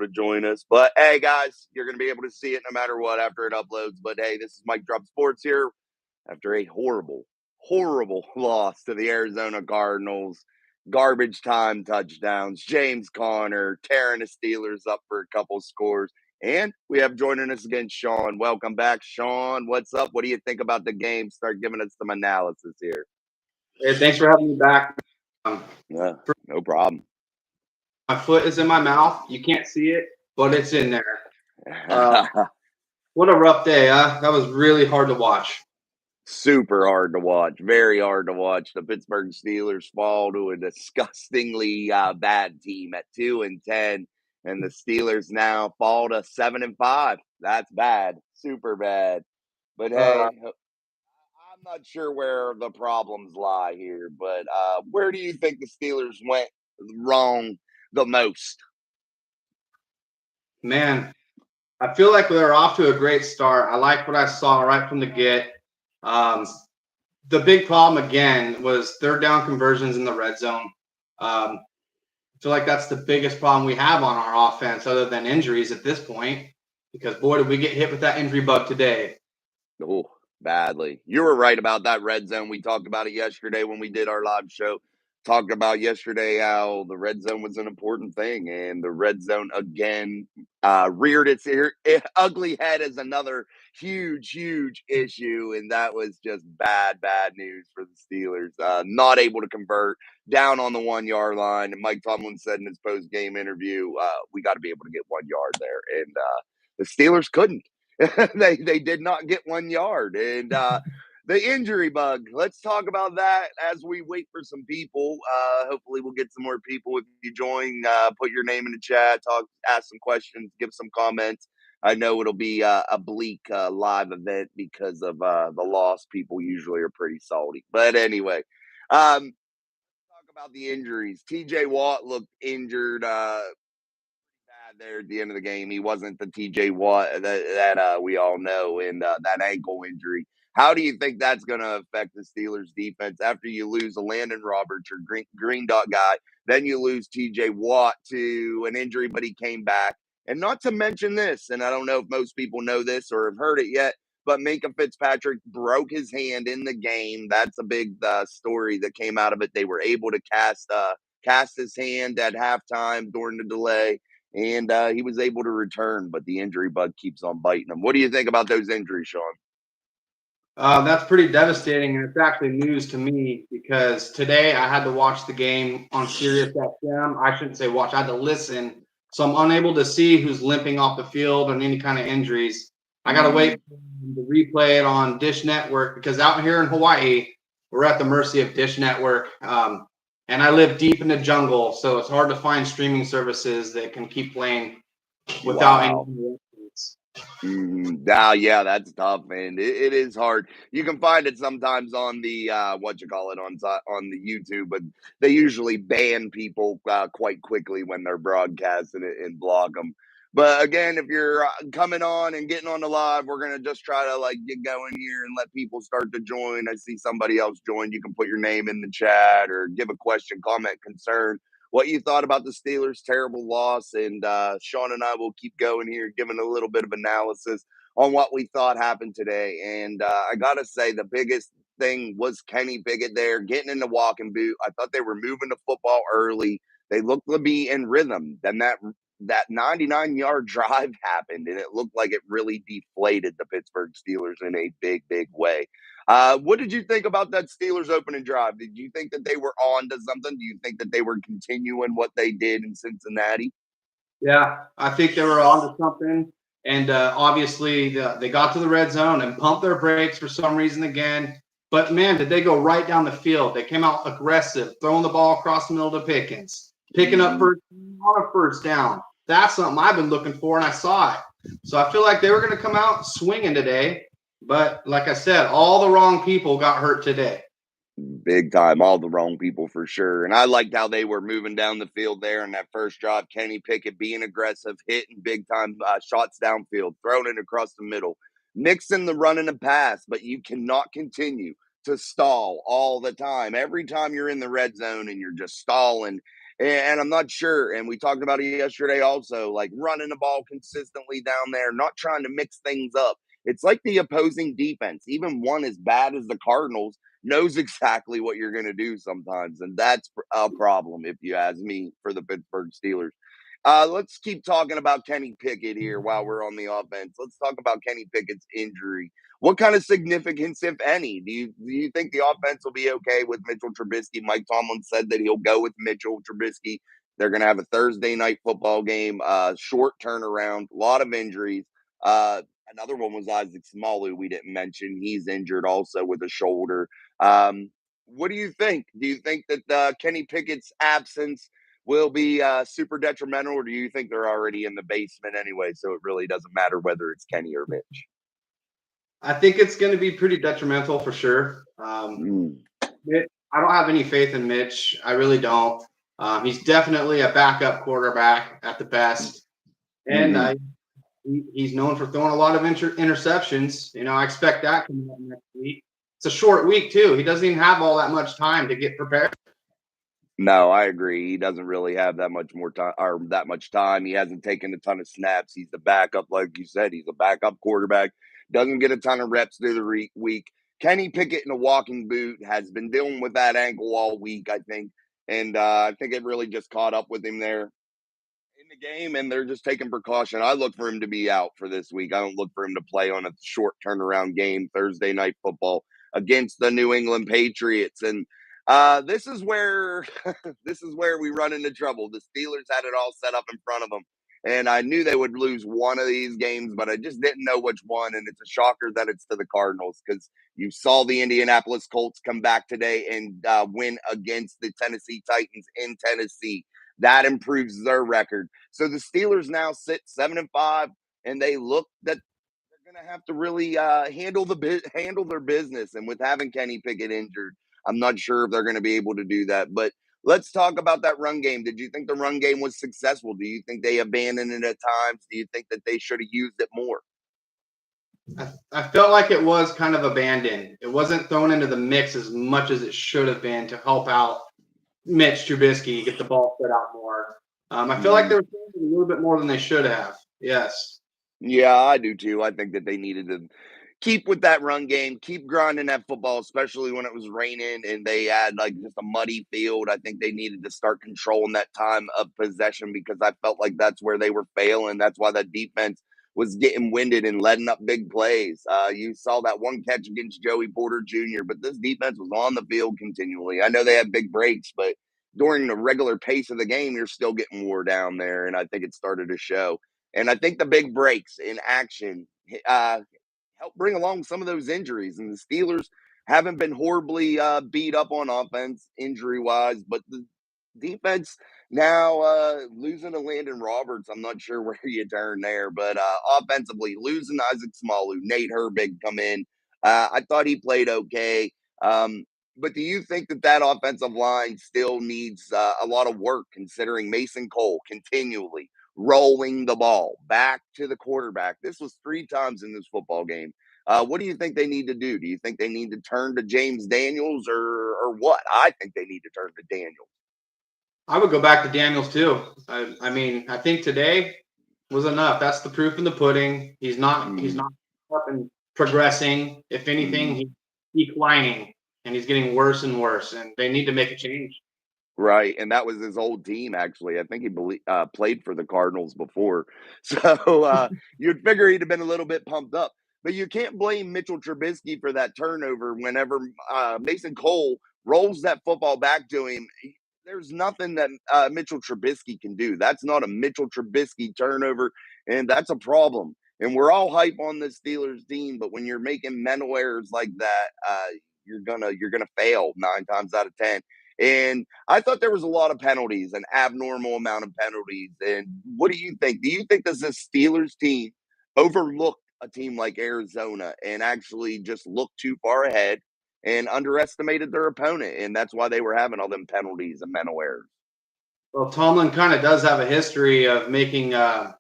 join us. But hey, guys, you're going to be able to see it no matter what after it uploads. But hey, this is Mike Drop Sports here after a horrible loss to the Arizona Cardinals. Garbage time touchdowns. James Conner tearing the Steelers up for a couple scores. And we have joining us again, Sean. Welcome back, Sean. What's up? What do you think about the game? Start giving us some analysis here. Hey, thanks for having me back. Yeah, no problem. My foot is in my mouth. You can't see it, but it's in there. What a rough day, huh? That was really hard to watch. Super hard to watch. Very hard to watch. The Pittsburgh Steelers fall to a disgustingly bad team at 2-10, and the Steelers now fall to 7-5. That's bad. Super bad. But hey, I'm not sure where the problems lie here. But where do you think the Steelers went wrong the most? Man, I feel like they're off to a great start. I like what I saw right from the get. The big problem again was third down conversions in the red zone. I feel like that's the biggest problem we have on our offense, other than injuries at this point. Because boy, did we get hit with that injury bug today. Oh, badly. You were right about that red zone. We talked about it yesterday when we did our live show. Talked about yesterday how the red zone was an important thing, and the red zone again reared its ugly head as another huge issue, and that was just bad news for the Steelers. Not able to convert, down on the 1 yard line, and Mike Tomlin said in his post game interview, "We got to be able to get 1 yard there," and the Steelers couldn't. they did not get 1 yard, and the injury bug. Let's talk about that as we wait for some people. Hopefully, we'll get some more people. If you join, put your name in the chat, ask some questions, give some comments. I know it'll be a bleak live event because of the loss. People usually are pretty salty, but anyway, talk about the injuries. T.J. Watt looked injured. There at the end of the game. He wasn't the TJ Watt that we all know, and that ankle injury. How do you think that's going to affect the Steelers defense after you lose a Landon Roberts or green dot guy? Then you lose TJ Watt to an injury, but he came back. And not to mention this, and I don't know if most people know this or have heard it yet, but Minkah Fitzpatrick broke his hand in the game. That's a big story that came out of it. They were able to cast his hand at halftime during the delay, and he was able to return, but the injury bug keeps on biting him. What do you think about those injuries, Sean? That's pretty devastating, and it's actually news to me because today I had to watch the game on Sirius XM. I shouldn't say watch, I had to listen. So I'm unable to see who's limping off the field and any kind of injuries. I got to wait to replay it on Dish Network because out here in Hawaii, we're at the mercy of Dish Network. And I live deep in the jungle, so it's hard to find streaming services that can keep playing without any interruptions. Yeah, that's tough, man. It is hard. You can find it sometimes on the on the YouTube, but they usually ban people quite quickly when they're broadcasting it and block them. But again, if you're coming on and getting on the live, we're gonna just try to like get going here and let people start to join. I see somebody else join. You can put your name in the chat or give a question, comment, concern, what you thought about the Steelers' terrible loss. And Sean and I will keep going here, giving a little bit of analysis on what we thought happened today. And I got to say, the biggest thing was Kenny Pickett there, getting in the walking boot. I thought they were moving the football early. They looked to be in rhythm. Then that 99-yard drive happened, and it looked like it really deflated the Pittsburgh Steelers in a big way. What did you think about that Steelers opening drive? Did you think that they were on to something? Do you think that they were continuing what they did in Cincinnati? Yeah, I think they were on to something. And obviously, they got to the red zone and pumped their brakes for some reason again. But, man, did they go right down the field. They came out aggressive, throwing the ball across the middle to Pickens, picking up first down. That's something I've been looking for, and I saw it. So I feel like they were going to come out swinging today. But, like I said, all the wrong people got hurt today. Big time, all the wrong people for sure. And I liked how they were moving down the field there in that first drive. Kenny Pickett being aggressive, hitting big time shots downfield, throwing it across the middle, mixing the run and the pass. But you cannot continue to stall all the time. Every time you're in the red zone and you're just stalling And I'm not sure. And we talked about it yesterday also, like running the ball consistently down there, not trying to mix things up. It's like the opposing defense, even one as bad as the Cardinals, knows exactly what you're going to do sometimes. And that's a problem, if you ask me, for the Pittsburgh Steelers. Let's keep talking about Kenny Pickett here while we're on the offense. Let's talk about Kenny Pickett's injury. What kind of significance, if any, do you think the offense will be okay with Mitchell Trubisky? Mike Tomlin said that he'll go with Mitchell Trubisky. They're going to have a Thursday night football game, short turnaround, a lot of injuries. Another one was Isaac Small, who we didn't mention. He's injured also with a shoulder. What do you think? Do you think that Kenny Pickett's absence will be super detrimental, or do you think they're already in the basement anyway, so it really doesn't matter whether it's Kenny or Mitch? I think it's going to be pretty detrimental for sure. I don't have any faith in Mitch. I really don't. He's definitely a backup quarterback at the best, and he's known for throwing a lot of interceptions. I expect that coming up next week. It's a short week too. He doesn't even have all that much time to get prepared. No, I agree. He doesn't really have that much more time or that much time. He hasn't taken a ton of snaps. He's the backup, like you said. He's a backup quarterback. Doesn't get a ton of reps through the week. Kenny Pickett in a walking boot has been dealing with that ankle all week, I think. And I think it really just caught up with him there in the game, and they're just taking precaution. I look for him to be out for this week. I don't look for him to play on a short turnaround game, Thursday night football against the New England Patriots. And this is where this is where we run into trouble. The Steelers had it all set up in front of them, and I knew they would lose one of these games, but I just didn't know which one. And it's a shocker that it's to the Cardinals, because you saw the Indianapolis Colts come back today and win against the Tennessee Titans in Tennessee. That improves their record. So the Steelers now sit 7-5, and they look that they're going to have to really handle their business. And with having Kenny Pickett injured, I'm not sure if they're going to be able to do that. But let's talk about that run game. Did you think the run game was successful? Do you think they abandoned it at times? Do you think that they should have used it more? I felt like it was kind of abandoned. It wasn't thrown into the mix as much as it should have been to help out Mitch Trubisky get the ball spread out more. I feel like they were doing a little bit more than they should have. Yes. Yeah, I do too. I think that they needed to keep with that run game, keep grinding that football, especially when it was raining and they had like just a muddy field. I think they needed to start controlling that time of possession, because I felt like that's where they were failing. That's why that defense was getting winded and letting up big plays. You saw that one catch against Joey Porter Jr., but this defense was on the field continually. I know they had big breaks, but during the regular pace of the game, you're still getting wore down there. And I think it started to show. And I think the big breaks in action help bring along some of those injuries. And the Steelers haven't been horribly beat up on offense injury wise, but the defense now losing to Landon Roberts. I'm not sure where you turn there, but offensively losing Isaac Smallou, Nate Herbig come in. I thought he played okay. But do you think that that offensive line still needs a lot of work, considering Mason Cole continually rolling the ball back to the quarterback? This was 3 times in this football game. What do you think they need to do? Do you think they need to turn to James Daniels, or what? I think they need to turn to Daniels. I would go back to Daniels too. I mean, I think today was enough. That's the proof in the pudding. He's not up and progressing. If anything, he's declining, and he's getting worse and worse. And they need to make a change. Right, and that was his old team, actually. I think he played for the Cardinals before. So, you'd figure he'd have been a little bit pumped up. But you can't blame Mitchell Trubisky for that turnover whenever, Mason Cole rolls that football back to him. There's nothing that, Mitchell Trubisky can do. That's not a Mitchell Trubisky turnover, and that's a problem. And we're all hype on the Steelers team, but when you're making mental errors like that, you're gonna fail 9 times out of 10. And I thought there was a lot of penalties, an abnormal amount of penalties. And what do you think? Do you think that this Steelers team overlooked a team like Arizona and actually just looked too far ahead and underestimated their opponent? And that's why they were having all them penalties and mental errors. Well, Tomlin kind of does have a history of making that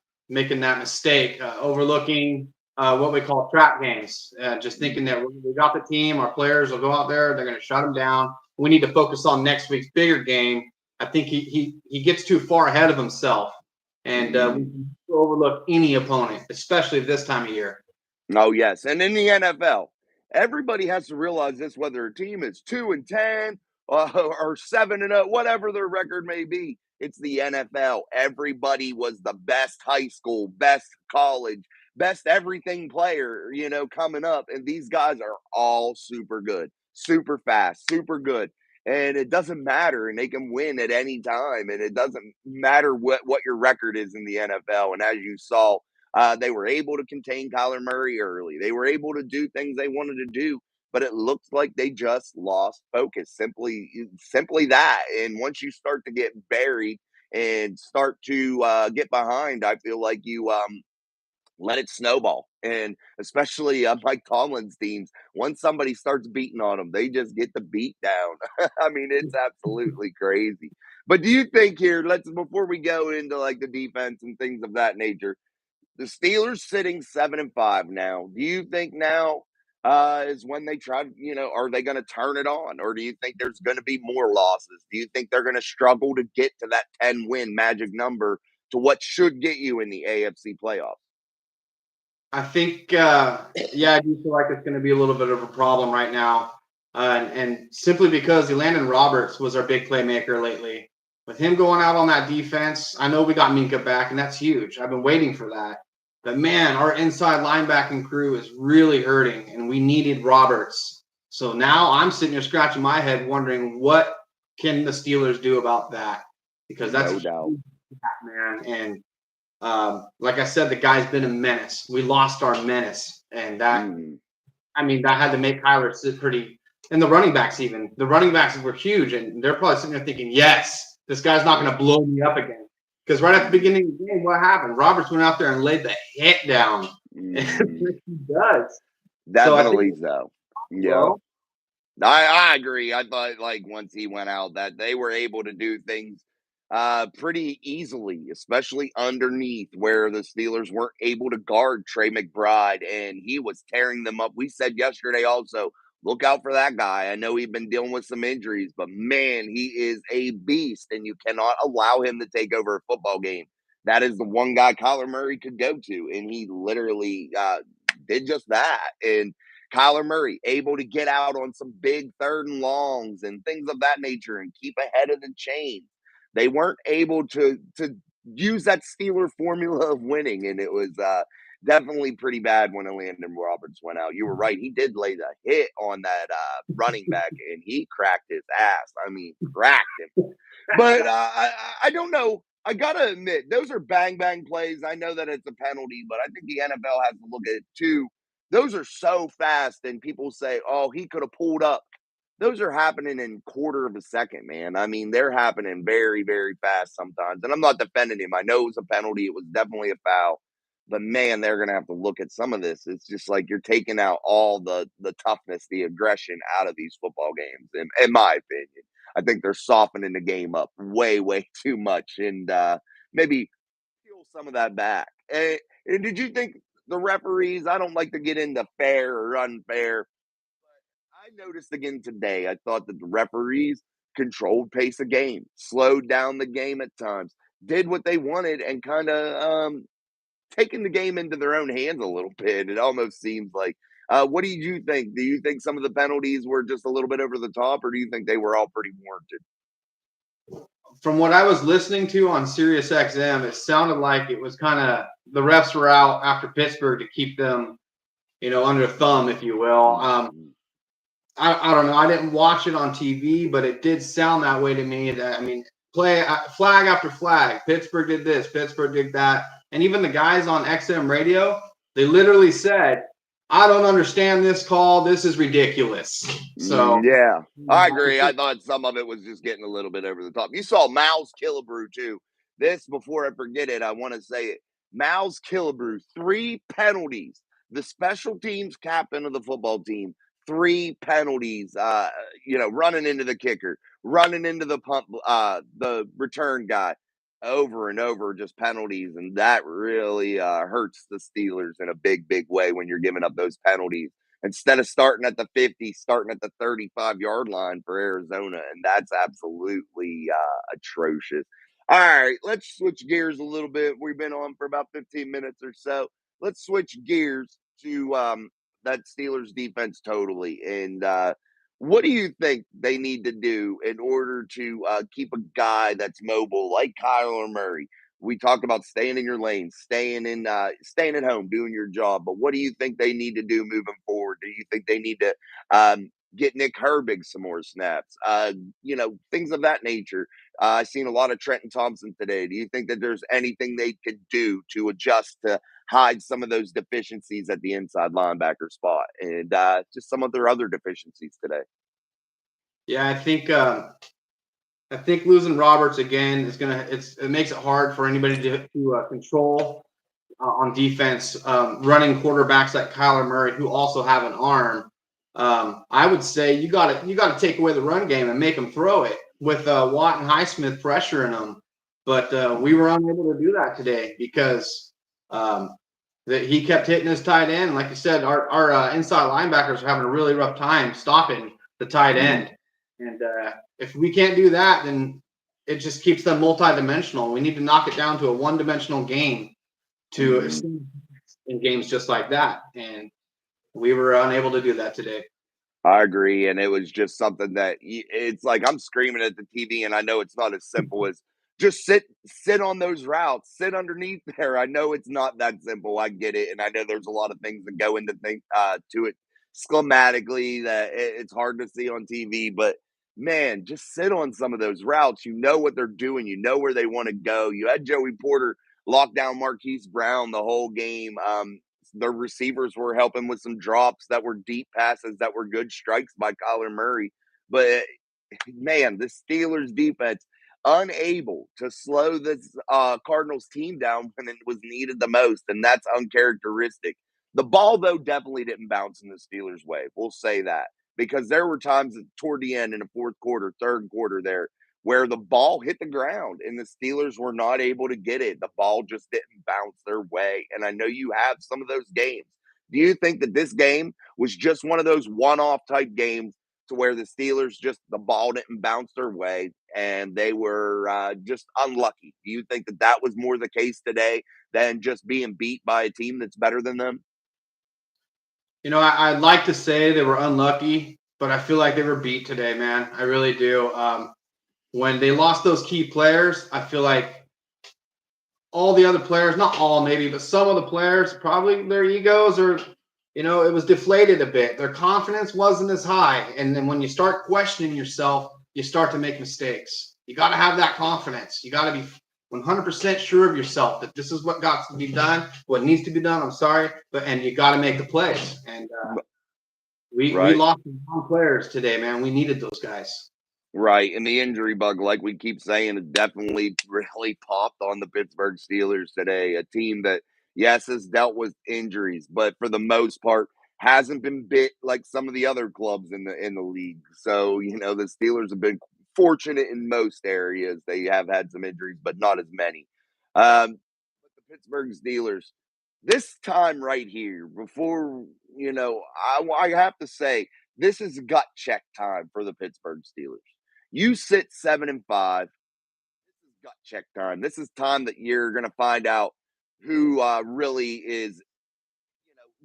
mistake, overlooking what we call trap games. Just thinking that we got the team, our players will go out there, they're going to shut them down. We need to focus on next week's bigger game. I think he gets too far ahead of himself, and we can overlook any opponent, especially this time of year. Oh, yes. And in the NFL, everybody has to realize this, whether a team is 2-10 or 7-0, whatever their record may be. It's the NFL. Everybody was the best high school, best college, best everything player, coming up. And these guys are all super good, super fast, super good. And it doesn't matter, and they can win at any time. And it doesn't matter what your record is in the NFL. And as you saw, they were able to contain Kyler Murray early. They were able to do things they wanted to do, but it looks like they just lost focus. Simply that. And once you start to get buried and start to get behind, I feel like you let it snowball. And especially Mike Tomlin's teams, once somebody starts beating on them, they just get the beat down. I mean, it's absolutely crazy. But do you think here, before we go into like the defense and things of that nature, the Steelers sitting 7-5 now. Do you think now is when they try? Are they going to turn it on, or do you think there's going to be more losses? Do you think they're going to struggle to get to that 10-win magic number to what should get you in the AFC playoffs? I think, yeah, I do feel like it's going to be a little bit of a problem right now, and simply because Landon Roberts was our big playmaker lately. With him going out on that defense, I know we got Minkah back, and that's huge. I've been waiting for that. But man, our inside linebacking crew is really hurting, and we needed Roberts. So now I'm sitting here scratching my head, wondering what can the Steelers do about that, because that's No doubt. huge, man. And like I said, the guy's been a menace. We lost our menace, and that that had to make Kyler sit pretty. And the running backs were huge, and they're probably sitting there thinking, "Yes, this guy's not going to blow me up again." Because right at the beginning of the game, what happened? Roberts went out there and laid the hit down. He does. Definitely so. Yeah. Well, I agree. I thought like once he went out that they were able to do things pretty easily, especially underneath where the Steelers weren't able to guard Trey McBride and he was tearing them up. We said yesterday also, look out for that guy. I know he's been dealing with some injuries, but man, he is a beast and you cannot allow him to take over a football game. That is the one guy Kyler Murray could go to, and he literally did just that. And Kyler Murray able to get out on some big third and longs and things of that nature and keep ahead of the chain. They weren't able to use that Steeler formula of winning, and it was definitely pretty bad when Landon Roberts went out. You were right; he did lay the hit on that running back, and he cracked his ass. I mean, cracked him. But I don't know. I gotta admit, those are bang bang plays. I know that it's a penalty, but I think the NFL has to look at it too. Those are so fast, and people say, "Oh, he could have pulled up." Those are happening in quarter of a second, man. I mean, they're happening very, very fast sometimes. And I'm not defending him. I know it was a penalty. It was definitely a foul. But man, they're gonna have to look at some of this. It's just like you're taking out all the toughness, the aggression out of these football games, in my opinion. I think they're softening the game up way, way too much, and maybe peel some of that back. And did you think the referees? I don't like to get into fair or unfair. I noticed again today. I thought that the referees controlled pace of game, slowed down the game at times, did what they wanted, and kind of taking the game into their own hands a little bit. It almost seems like. What do you think? Do you think some of the penalties were just a little bit over the top, or do you think they were all pretty warranted? from what I was listening to on Sirius XM, it sounded like it was kind of the refs were out after Pittsburgh to keep them, under thumb, if you will. I don't know. I didn't watch it on TV, but it did sound that way to me. That I mean, flag after flag. Pittsburgh did this. Pittsburgh did that. And even the guys on XM radio, they literally said, "I don't understand this call. This is ridiculous." So Yeah, I agree. I thought some of it was just getting a little bit over the top. You saw Miles Killebrew too. This, before I forget it, I want to say it. Miles Killebrew, 3 penalties. The special teams captain of the football team, 3 penalties. Running into the kicker, running into the return guy, over and over, just penalties, and that really hurts the Steelers in a big, big way when you're giving up those penalties instead of starting at the 50, starting at the 35-yard line for Arizona. And that's absolutely atrocious. All right, let's switch gears a little bit. We've been on for about 15 minutes or so. Let's switch gears to that Steelers defense totally. And what do you think they need to do in order to keep a guy that's mobile like Kyler Murray? We talked about staying in your lane, staying at home, doing your job. But what do you think they need to do moving forward? Do you think they need to get Nick Herbig some more snaps? Things of that nature. I've seen a lot of Trenton Thompson today. Do you think that there's anything they could do to adjust to hide some of those deficiencies at the inside linebacker spot and just some of their other deficiencies today? Yeah, I think losing Roberts again is it makes it hard for anybody to control on defense. Running quarterbacks like Kyler Murray, who also have an arm, I would say you got to take away the run game and make them throw it with Watt and Highsmith pressuring them. But we were unable to do that today because that he kept hitting his tight end. Like you said, our inside linebackers are having a really rough time stopping the tight end. And if we can't do that, then it just keeps them multidimensional. We need to knock it down to a one-dimensional game to in games just like that. And we were unable to do that today. I agree, and it was just something that it's like I'm screaming at the TV, and I know it's not as simple as just sit on those routes, sit underneath there. I know it's not that simple. I get it, and I know there's a lot of things that go into to it schematically that it's hard to see on TV. But man, just sit on some of those routes. You know what they're doing. You know where they want to go. You had Joey Porter lock down Marquise Brown the whole game. The receivers were helping with some drops that were deep passes that were good strikes by Kyler Murray. But man, the Steelers defense unable to slow this Cardinals team down when it was needed the most, and that's uncharacteristic. The ball, though, definitely didn't bounce in the Steelers' way. We'll say that because there were times toward the end in the fourth quarter, third quarter there, where the ball hit the ground and the Steelers were not able to get it. The ball just didn't bounce their way. And I know you have some of those games. Do you think that this game was just one of those one off type games to where the Steelers just the ball didn't bounce their way and they were just unlucky? Do you think that that was more the case today than just being beat by a team that's better than them? I'd like to say they were unlucky, but I feel like they were beat today, man. I really do. When they lost those key players, I feel like all the other players, not all maybe, but some of the players, probably their egos or, it was deflated a bit. Their confidence wasn't as high. And then when you start questioning yourself, you start to make mistakes. You got to have that confidence. You got to be 100% sure of yourself that this is what got to be done, what needs to be done. I'm sorry, and you got to make the plays. And we lost some players today, man. We needed those guys. Right, and the injury bug, like we keep saying, it definitely really popped on the Pittsburgh Steelers today. A team that, yes, has dealt with injuries, but for the most part, hasn't been bit like some of the other clubs in the league. So the Steelers have been fortunate in most areas. They have had some injuries, but not as many. But the Pittsburgh Steelers, this time right here, before I have to say this is gut check time for the Pittsburgh Steelers. You sit 7-5. This is gut check time. This is time that you're going to find out who really is,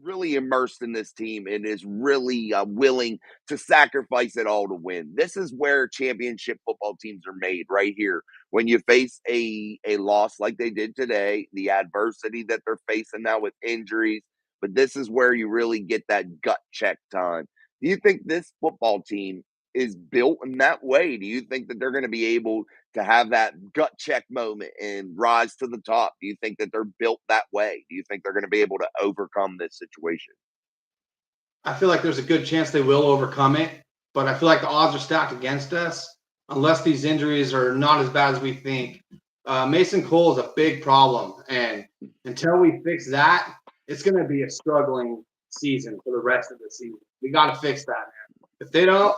really immersed in this team and is really willing to sacrifice it all to win. This is where championship football teams are made, right here. When you face a loss like they did today, the adversity that they're facing now with injuries, but this is where you really get that gut check time. Do you think this football team is built in that way? Do you think that they're going to be able to have that gut check moment and rise to the top? Do you think that they're built that way? Do you think they're going to be able to overcome this situation? I feel like there's a good chance they will overcome it, but I feel like the odds are stacked against us unless these injuries are not as bad as we think. Mason Cole is a big problem, and until we fix that, it's going to be a struggling season for the rest of the season. We got to fix that, man. If they don't,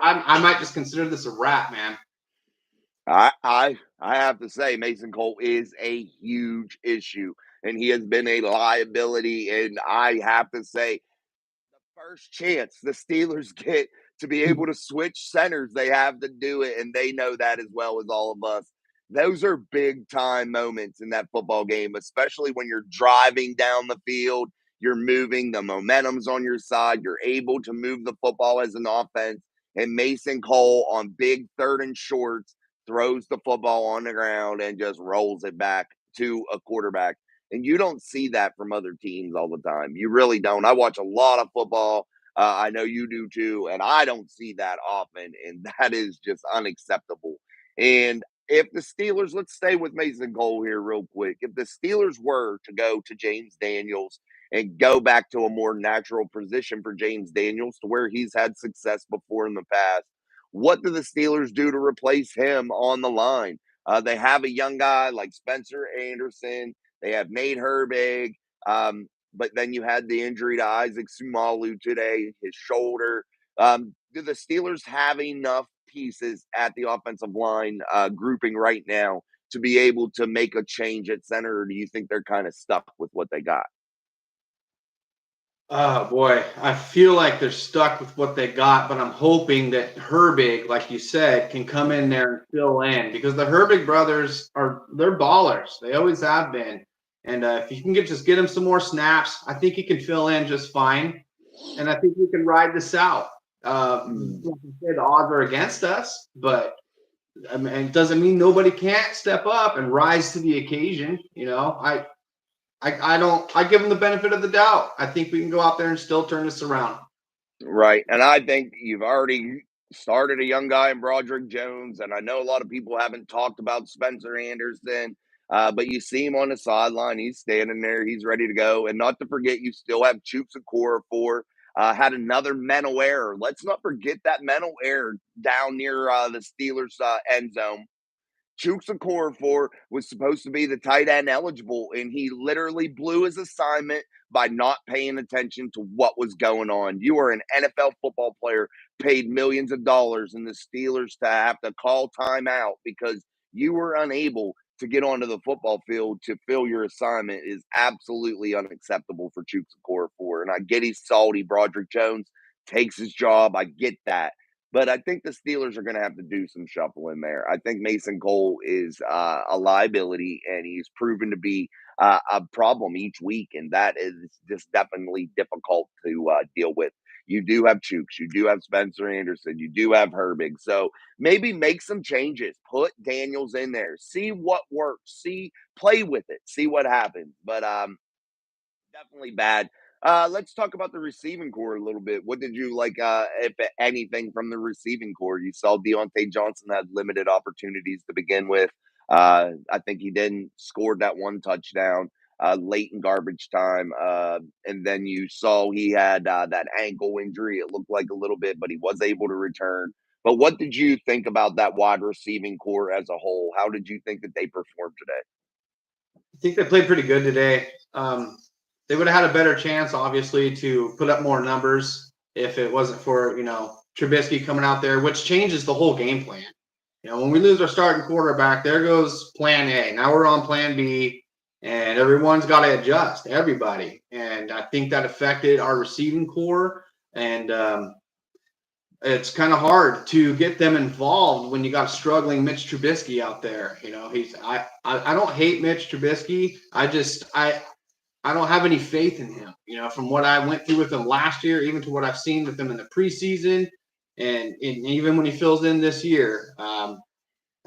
I might just consider this a wrap, man. I have to say Mason Cole is a huge issue, and he has been a liability. And I have to say first chance the Steelers get to be able to switch centers, they have to do it, and they know that as well as all of us. Those are big time moments in that football game, especially when you're driving down the field, you're moving, the momentum's on your side, you're able to move the football as an offense. And Mason Cole on big third and shorts throws the football on the ground and just rolls it back to a quarterback. And you don't see that from other teams all the time. You really don't. I watch a lot of football. I know you do too. And I don't see that often. And that is just unacceptable. And if the Steelers, let's stay with Mason Cole here real quick. If the Steelers were to go to James Daniels and go back to a more natural position for James Daniels to where he's had success before in the past, what do the Steelers do to replace him on the line? They have a young guy like Spencer Anderson. They have Nate Herbig. But then you had the injury to Isaac Sumalu today, his shoulder. Do the Steelers have enough pieces at the offensive line grouping right now to be able to make a change at center, or do you think they're kind of stuck with what they got? Oh boy, I feel like they're stuck with what they got, but I'm hoping that Herbig, like you said, can come in there and fill in because the Herbig brothers they're ballers. They always have been, and if you can just get him some more snaps, I think he can fill in just fine, and I think we can ride this out. Like I said, the odds are against us, but I mean, it doesn't mean nobody can't step up and rise to the occasion. I don't. I give them the benefit of the doubt. I think we can go out there and still turn this around. Right. And I think you've already started a young guy in Broderick Jones. And I know a lot of people haven't talked about Spencer Anderson, but you see him on the sideline. He's standing there. He's ready to go. And not to forget, you still have Chooks Okorafor. Had another mental error. Let's not forget that mental error down near the Steelers' end zone. Chooks Okorafor was supposed to be the tight end eligible, and he literally blew his assignment by not paying attention to what was going on. You are an NFL football player, paid millions of dollars, and the Steelers to have to call timeout because you were unable to get onto the football field to fill your assignment is absolutely unacceptable for Chooks Okorafor. And I get he's salty. Broderick Jones takes his job. I get that. But I think the Steelers are going to have to do some shuffling there. I think Mason Cole is a liability, and he's proven to be a problem each week, and that is just definitely difficult to deal with. You do have Chooks, you do have Spencer Anderson, you do have Herbig. So maybe make some changes. Put Daniels in there. See what works. See, play with it. See what happens. But definitely bad. Let's talk about the receiving core a little bit. What did you like, if anything, from the receiving core? You saw Deontay Johnson had limited opportunities to begin with. I think he didn't scored that one touchdown late in garbage time, and then you saw he had that ankle injury. It looked like a little bit, but he was able to return. But what did you think about that wide receiving core as a whole? How did you think that they performed today? I think they played pretty good today. They would have had a better chance, obviously, to put up more numbers if it wasn't for Trubisky coming out there, which changes the whole game plan. When we lose our starting quarterback, there goes Plan A. Now we're on Plan B, and everyone's got to adjust. Everybody, and I think that affected our receiving core, and it's kind of hard to get them involved when you got a struggling Mitch Trubisky out there. I don't hate Mitch Trubisky. I don't have any faith in him. From what I went through with him last year, even to what I've seen with him in the preseason, and even when he fills in this year, I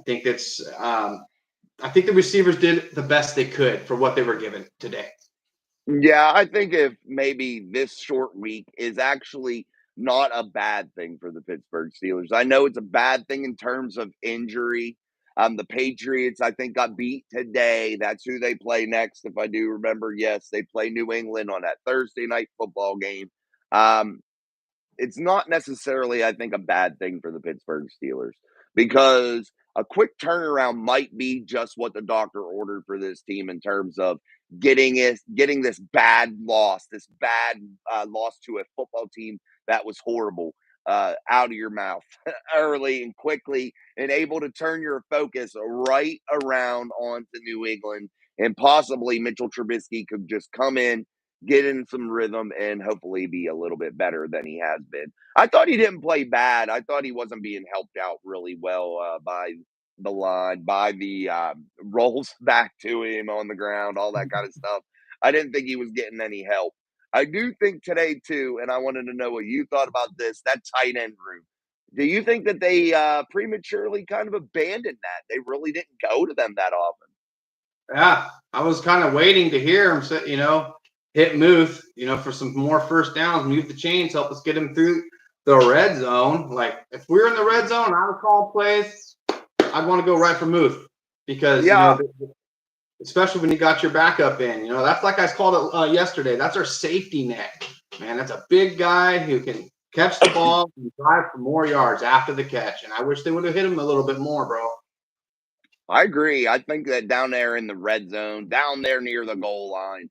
think I think the receivers did the best they could for what they were given today. Yeah, I think if maybe this short week is actually not a bad thing for the Pittsburgh Steelers. I know it's a bad thing in terms of injury. The Patriots, I think, got beat today. That's who they play next, if I do remember. Yes, they play New England on that Thursday night football game. Um, it's not necessarily, I think, a bad thing for the Pittsburgh Steelers because a quick turnaround might be just what the doctor ordered for this team in terms of getting this bad loss, this bad loss to a football team that was horrible out of your mouth early and quickly, and able to turn your focus right around onto New England, and possibly Mitchell Trubisky could just come in. get in some rhythm, and hopefully be a little bit better than he has been. I thought he didn't play bad. I thought he wasn't being helped out really well by the line, by the rolls back to him on the ground, all that kind of stuff. I didn't think he was getting any help. I do think today too, and I wanted to know what you thought about this, that tight end room. Do you think that they prematurely kind of abandoned that? They really didn't go to them that often. Yeah, I was kind of waiting to hear him say, hit Muth, for some more first downs, move the chains, help us get him through the red zone. Like if we were in the red zone, I would call plays. I'd want to go right for Muth because Yeah, especially when you got your backup in. That's like I called it yesterday. That's our safety net, man. That's a big guy who can catch the ball and drive for more yards after the catch. And I wish they would have hit him a little bit more, bro. I agree. I think that down there in the red zone, down there near the goal line,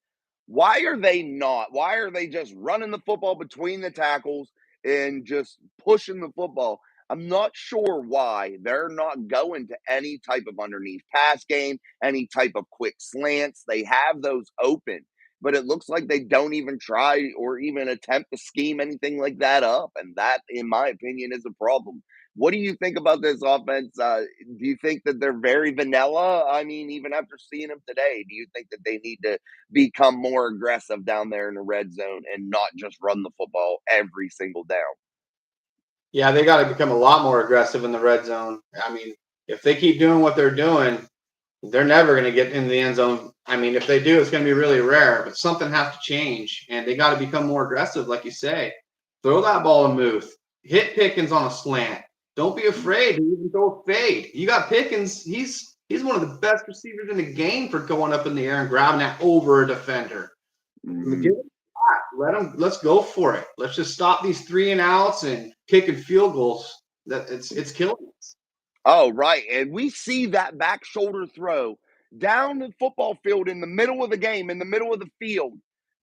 why are they not? Why are they just running the football between the tackles and just pushing the football? I'm not sure why they're not going to any type of underneath pass game, any type of quick slants. They have those open, but it looks like they don't even try or even attempt to scheme anything like that up. And that, in my opinion, is a problem. What do you think about this offense? Do you think that they're very vanilla? I mean, even after seeing them today, do you think that they need to become more aggressive down there in the red zone and not just run the football every single down? Yeah, they got to become a lot more aggressive in the red zone. I mean, if they keep doing what they're doing, they're never going to get in the end zone. I mean, if they do, it's going to be really rare, but something has to change, and they got to become more aggressive, like you say. Throw that ball to Muth. Hit Pickens on a slant. Don't be afraid to even throw a fade. You got Pickens. He's one of the best receivers in the game for going up in the air and grabbing that over a defender. Give Mhm. him a shot. Let's go for it. Let's just stop these 3-and-outs and kicking field goals. That it's killing us. Oh, right. And we see that back shoulder throw down the football field in the middle of the game, in the middle of the field.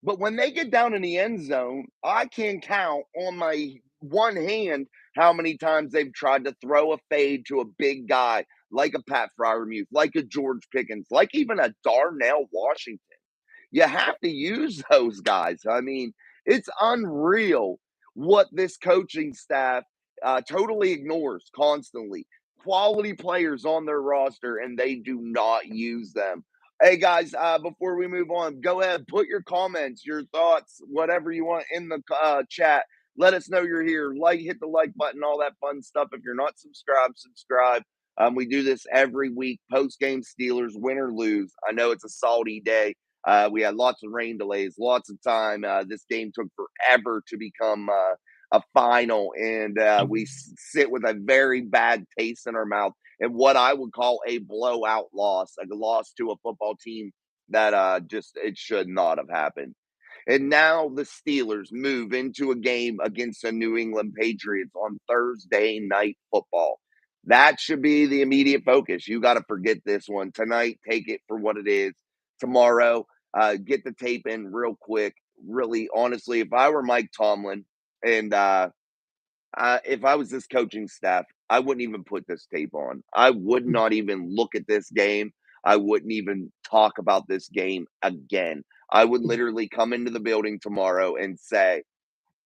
But when they get down in the end zone, I can count on my one hand how many times they've tried to throw a fade to a big guy like a Pat Fryermuth, like a George Pickens, like even a Darnell Washington. You have to use those guys. I mean, it's unreal what this coaching staff totally ignores constantly. Quality players on their roster, and they do not use them. Hey guys, before we move on, go ahead, put your comments, your thoughts, whatever you want in the chat. Let us know you're here. Hit the like button, all that fun stuff. If you're not subscribed, subscribe. We do this every week, post game Steelers, win or lose. I know it's a salty day. We had lots of rain delays, lots of time. This game took forever to become a final, and we sit with a very bad taste in our mouth and what I would call a blowout loss, a loss to a football team that just it should not have happened. And now the Steelers move into a game against the New England Patriots on Thursday night football. That should be the immediate focus. You got to forget this one tonight. Take it for what it is. Tomorrow, get the tape in real quick. Really, honestly, if I were Mike Tomlin and if I was this coaching staff, I wouldn't even put this tape on. I would not even look at this game. I wouldn't even talk about this game again. I would literally come into the building tomorrow and say,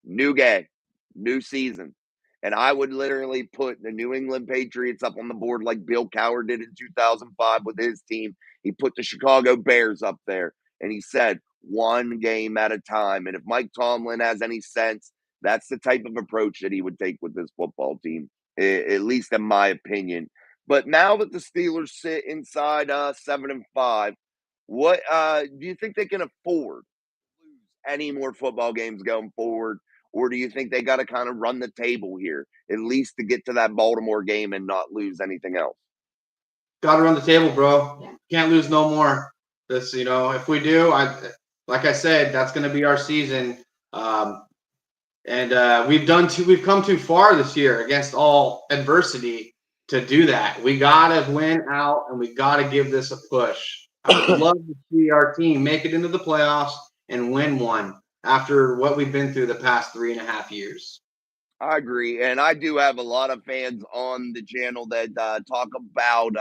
new game, new season. And I would literally put the New England Patriots up on the board like Bill Cowher did in 2005 with his team. He put the Chicago Bears up there and he said, one game at a time. And if Mike Tomlin has any sense, that's the type of approach that he would take with this football team, at least in my opinion. But now that the Steelers sit inside 7-5, what do you think they can afford lose any more football games going forward? Or do you think they got to kind of run the table here, at least to get to that Baltimore game and not lose anything else? Got to run the table, bro. Can't lose no more. If we do, like I said, that's going to be our season. And we've come too far this year against all adversity to do that. We got to win out, and we got to give this a push. I would love to see our team make it into the playoffs and win one after what we've been through the past 3.5 years. I agree, and I do have a lot of fans on the channel that talk about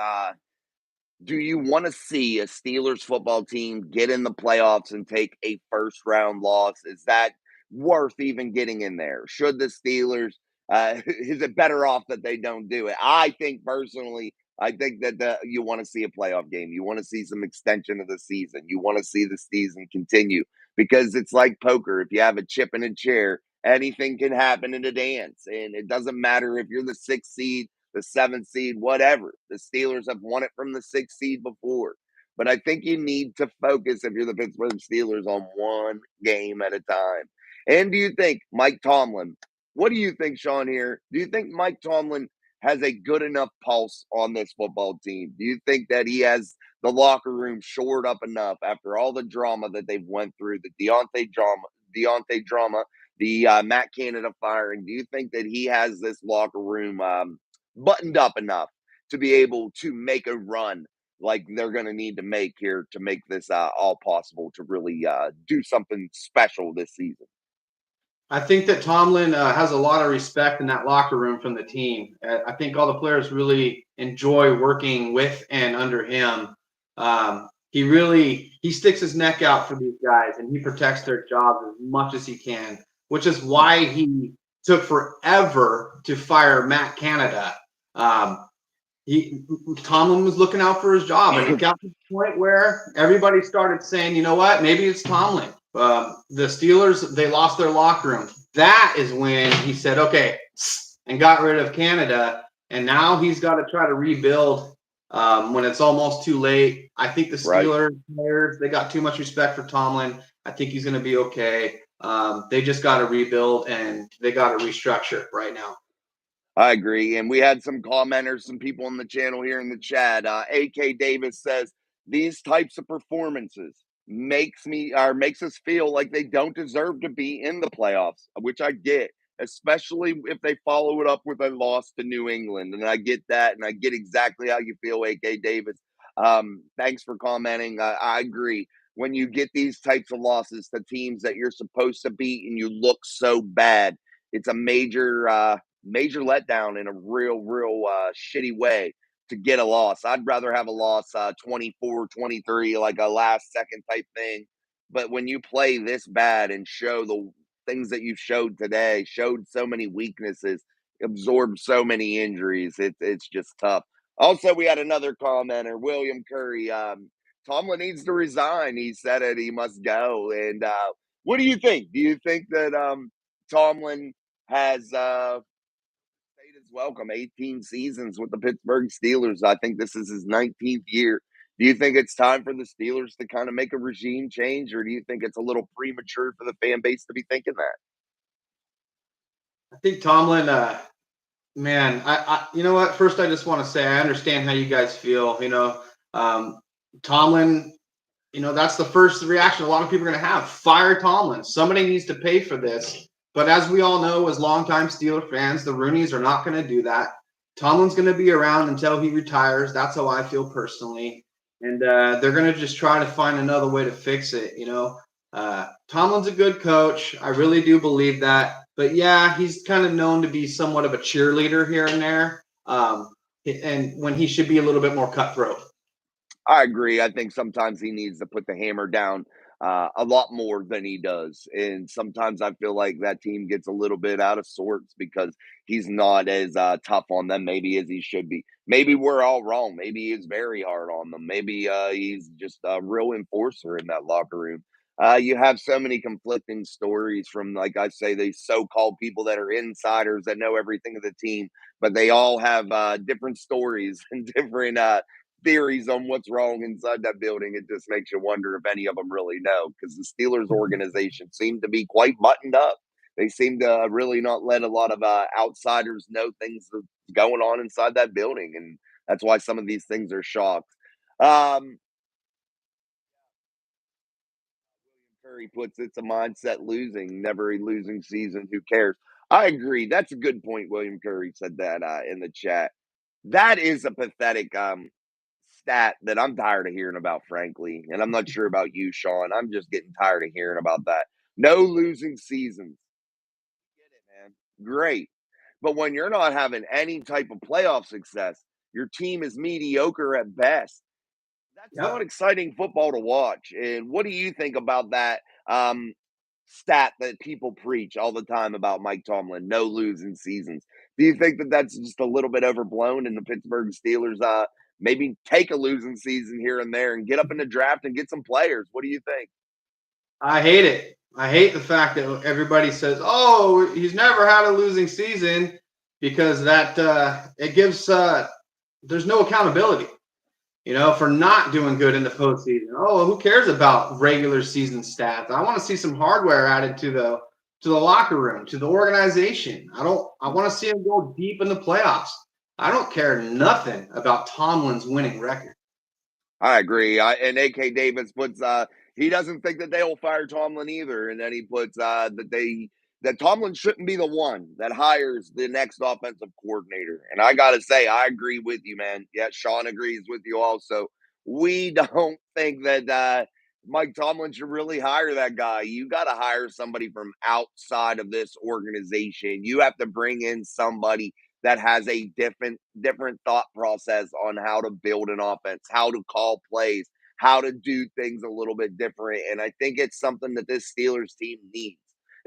Do you want to see a Steelers football team get in the playoffs and take a first round loss? Is that worth even getting in there? Should the Steelers, is it better off that they don't do it? I think personally, I think that you want to see a playoff game. You want to see some extension of the season. You want to see the season continue because it's like poker. If you have a chip in a chair, anything can happen in a dance. And it doesn't matter if you're the sixth seed, the seventh seed, whatever. The Steelers have won it from the sixth seed before. But I think you need to focus, if you're the Pittsburgh Steelers, on one game at a time. And do you think Mike Tomlin, what do you think, Sean, here? Do you think Mike Tomlin has a good enough pulse on this football team? Do you think that he has the locker room shored up enough after all the drama that they've went through, the Deontay drama, the Matt Canada firing? Do you think that he has this locker room buttoned up enough to be able to make a run like they're going to need to make here to make this all possible to really do something special this season? I think that Tomlin has a lot of respect in that locker room from the team. I think all the players really enjoy working with and under him. He sticks his neck out for these guys and he protects their jobs as much as he can, which is why he took forever to fire Matt Canada. Um, he Tomlin was looking out for his job, and it got to the point where everybody started saying, you know what, maybe it's Tomlin. The Steelers, they lost their locker room. That is when he said, okay, and got rid of Canada, and now he's got to try to rebuild when it's almost too late. I think the Right. Steelers players, they got too much respect for Tomlin. I think he's going to be okay. They just got to rebuild, and they got to restructure right now. I agree. And we had some commenters, some people on the channel here in the chat. AK Davis says these types of performances makes us feel like they don't deserve to be in the playoffs, which I get, especially if they follow it up with a loss to New England. And I get that, and I get exactly how you feel, AK Davis. Thanks for commenting. I agree. When you get these types of losses to teams that you're supposed to beat and you look so bad, it's a major letdown in a real shitty way to get a loss. I'd rather have a loss 24-23, like a last second type thing. But when you play this bad and show the things that you showed today, showed so many weaknesses, absorbed so many injuries, it's just tough. Also, we had another commenter, William Curry. Tomlin needs to resign. He said it. He must go. And what do you think? Do you think that Tomlin has stayed his welcome 18 seasons with the Pittsburgh Steelers? I think this is his 19th year. Do you think it's time for the Steelers to kind of make a regime change, or do you think it's a little premature for the fan base to be thinking that? I think Tomlin, man, you know what? First, I just want to say I understand how you guys feel. Um, Tomlin, that's the first reaction a lot of people are going to have. Fire Tomlin. Somebody needs to pay for this. But as we all know, as longtime Steeler fans, the Roonies are not going to do that. Tomlin's going to be around until he retires. That's how I feel personally. And they're going to just try to find another way to fix it. Tomlin's a good coach. I really do believe that. But yeah, he's kind of known to be somewhat of a cheerleader here and there. And when he should be a little bit more cutthroat. I agree. I think sometimes he needs to put the hammer down a lot more than he does. And sometimes I feel like that team gets a little bit out of sorts because he's not as tough on them maybe as he should be. Maybe we're all wrong. Maybe he's very hard on them. Maybe he's just a real enforcer in that locker room. You have so many conflicting stories from, like I say, these so-called people that are insiders that know everything of the team, but they all have different stories and different theories on what's wrong inside that building. It just makes you wonder if any of them really know, because the Steelers organization seemed to be quite buttoned up. They seem to really not let a lot of outsiders know things that's going on inside that building, and that's why some of these things are shocks. Um, Curry puts it's a mindset losing, never a losing season. Who cares? I agree. That's a good point. William Curry said that in the chat. That is a pathetic stat that I'm tired of hearing about, frankly. And I'm not sure about you, Sean. I'm just getting tired of hearing about that. No losing seasons. Get it, man. Great. But when you're not having any type of playoff success, your team is mediocre at best. That's not Yep. exciting football to watch. And what do you think about that stat that people preach all the time about Mike Tomlin, no losing seasons? Do you think that that's just a little bit overblown and the Pittsburgh Steelers maybe take a losing season here and there and get up in the draft and get some players? What do you think? I hate it. I hate the fact that everybody says, "Oh, he's never had a losing season," because that it gives there's no accountability, for not doing good in the postseason. Oh, who cares about regular season stats? I want to see some hardware added to the locker room, to the organization. I want to see him go deep in the playoffs. I don't care nothing about Tomlin's winning record. I agree. And AK Davis puts he doesn't think that they will fire Tomlin either, and then he puts that Tomlin shouldn't be the one that hires the next offensive coordinator. And I gotta say, I agree with you, man. Yeah, Sean agrees with you also. We don't think that Mike Tomlin should really hire that guy. You got to hire somebody from outside of this organization. You have to bring in somebody that has a different thought process on how to build an offense, how to call plays, how to do things a little bit different. And I think it's something that this Steelers team needs,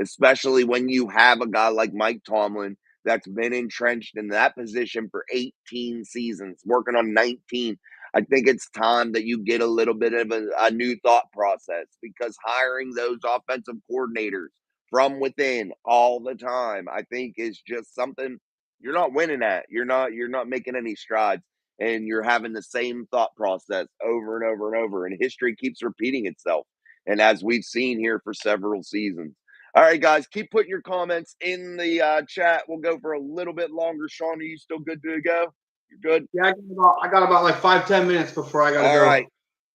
especially when you have a guy like Mike Tomlin that's been entrenched in that position for 18 seasons, working on 19. I think it's time that you get a little bit of a new thought process because hiring those offensive coordinators from within all the time, I think is just something you're not winning at. You're not making any strides and you're having the same thought process over and over and over and history keeps repeating itself. And as we've seen here for several seasons. All right, guys, keep putting your comments in the chat. We'll go for a little bit longer. Sean, are you still good to go? You're good? Yeah, I got about like 5-10 minutes before I got to All go. right.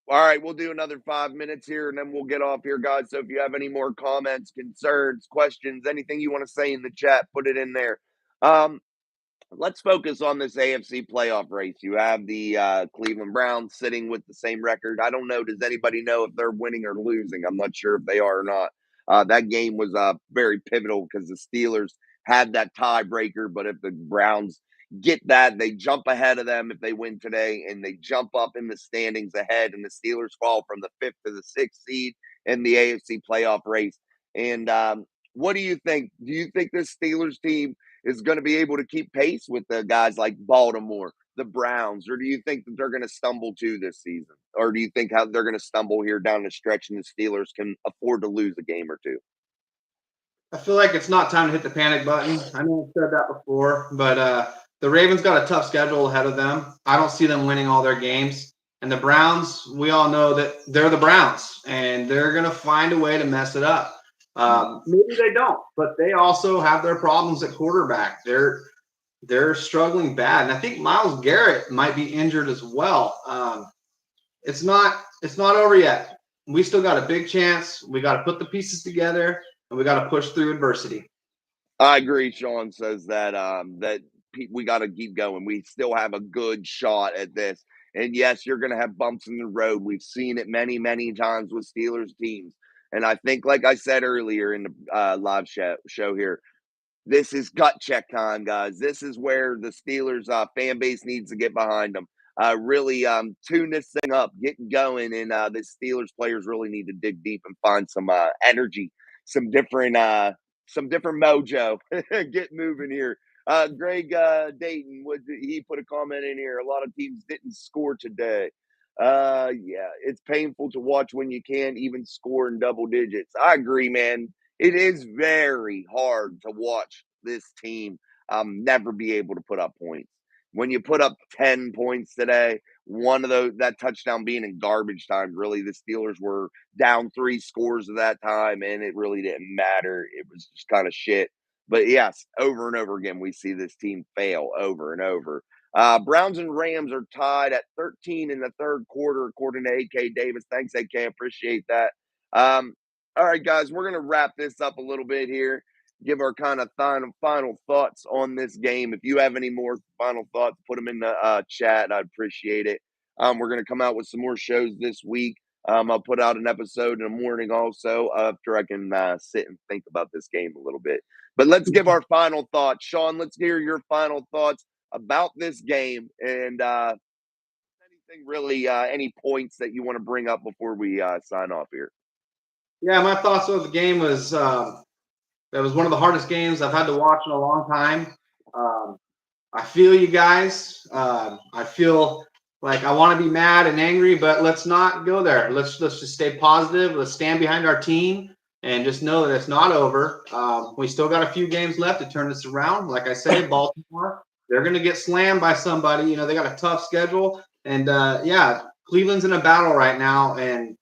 All right, we'll do another 5 minutes here and then we'll get off here, guys. So if you have any more comments, concerns, questions, anything you want to say in the chat, put it in there. Um, let's focus on this AFC playoff race. You have the Cleveland Browns sitting with the same record. I don't know. Does anybody know if they're winning or losing? I'm not sure if they are or not. That game was very pivotal because the Steelers had that tiebreaker, but if the Browns get that, they jump ahead of them if they win today, and they jump up in the standings ahead, and the Steelers fall from the fifth to the sixth seed in the AFC playoff race. And what do you think? Do you think this Steelers team is going to be able to keep pace with the guys like Baltimore, the Browns, or do you think that they're going to stumble too this season? Or do you think how they're going to stumble here down the stretch and the Steelers can afford to lose a game or two? I feel like it's not time to hit the panic button. I know I've said that before, but the Ravens got a tough schedule ahead of them. I don't see them winning all their games. And the Browns, we all know that they're the Browns, and they're going to find a way to mess it up. Maybe they don't, but they also have their problems at quarterback. They're struggling bad, and I think Myles Garrett might be injured as well. It's not over yet. We still got a big chance. We got to put the pieces together, and we got to push through adversity. I agree. Sean says that we got to keep going. We still have a good shot at this. And yes, you're going to have bumps in the road. We've seen it many, many times with Steelers teams. And I think, like I said earlier in the live show here, this is gut check time, guys. This is where the Steelers fan base needs to get behind them. Really tune this thing up, get going, and the Steelers players really need to dig deep and find some energy, some different mojo. Get moving here. Greg Dayton, he put a comment in here? A lot of teams didn't score today. Yeah, it's painful to watch when you can't even score in double digits. I agree, man. It is very hard to watch this team never be able to put up points. When you put up 10 points today, one of those, that touchdown being in garbage time, really, the Steelers were down 3 scores at that time, and it really didn't matter. It was just kind of shit. But yes, over and over again, we see this team fail over and over. Browns and Rams are tied at 13 in the third quarter, according to AK Davis. Thanks, AK. Appreciate that. All right, guys, we're going to wrap this up a little bit here. Give our kind of final thoughts on this game. If you have any more final thoughts, put them in the chat. I'd appreciate it. We're going to come out with some more shows this week. I'll put out an episode in the morning also after I can sit and think about this game a little bit. But let's give our final thoughts. Sean, let's hear your final thoughts about this game and anything really, any points that you want to bring up before we sign off here? Yeah, my thoughts of the game was that was one of the hardest games I've had to watch in a long time. I feel you guys. I feel like I want to be mad and angry, but let's not go there. Let's just stay positive. Let's stand behind our team and just know that it's not over. We still got a few games left to turn this around. Like I say, Baltimore, they're going to get slammed by somebody. You know, they got a tough schedule, and yeah, Cleveland's in a battle right now, and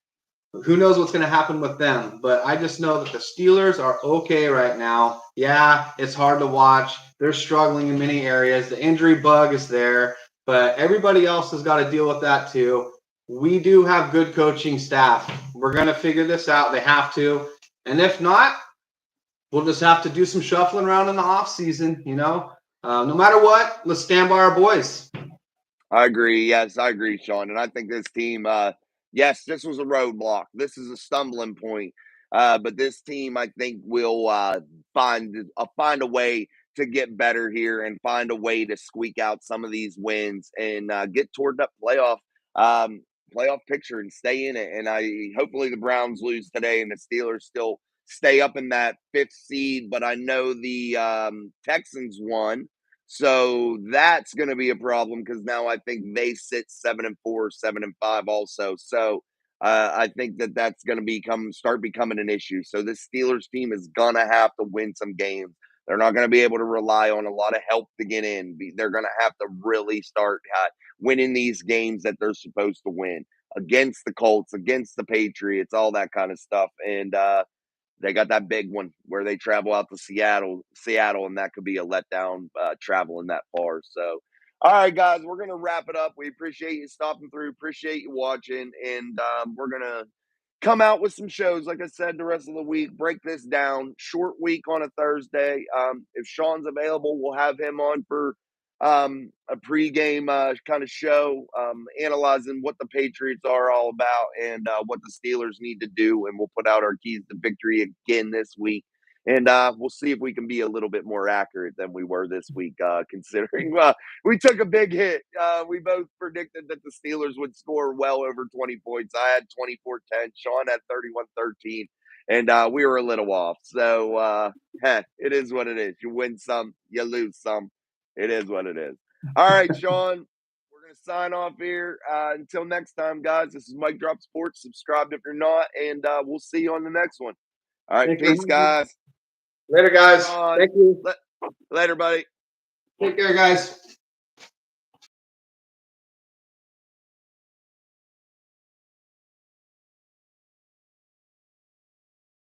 who knows what's going to happen with them. But I just know that the Steelers are okay right now. Yeah, it's hard to watch. They're struggling in many areas. The injury bug is there, but everybody else has got to deal with that too. We do have good coaching staff. We're going to figure this out. They have to. And if not, we'll just have to do some shuffling around in the off season, you know. No matter what, let's stand by our boys. I agree. Yes, I agree, Sean. And I think this team, yes, this was a roadblock. This is a stumbling point. But this team, I think, will find a way to get better here and find a way to squeak out some of these wins and get toward that um, playoff picture and stay in it. And hopefully the Browns lose today and the Steelers still stay up in that 5th seed. But I know the Texans won. So that's going to be a problem because now I think they sit 7-4, 7-5 also. So I think that's going to start becoming an issue. So this Steelers team is going to have to win some games. They're not going to be able to rely on a lot of help to get in. They're going to have to really start winning these games that they're supposed to win against the Colts, against the Patriots, all that kind of stuff. And they got that big one where they travel out to Seattle, and that could be a letdown traveling that far. So, all right, guys, we're gonna wrap it up. We appreciate you stopping through, appreciate you watching, and we're gonna come out with some shows. Like I said, the rest of the week, break this down. Short week on a Thursday. If Sean's available, we'll have him on for a pregame kind of show, analyzing what the Patriots are all about and what the Steelers need to do. And we'll put out our keys to victory again this week. And we'll see if we can be a little bit more accurate than we were this week, considering we took a big hit. We both predicted that the Steelers would score well over 20 points. I had 24-10. Sean had 31-13. And we were a little off. So, it is what it is. You win some, you lose some. It is what it is. All right, Sean, we're going to sign off here. Until next time, guys, this is Mike Drop Sports. Subscribe if you're not, and we'll see you on the next one. All right, peace, guys. Later, guys. Thank you. Later, buddy. Take care, guys.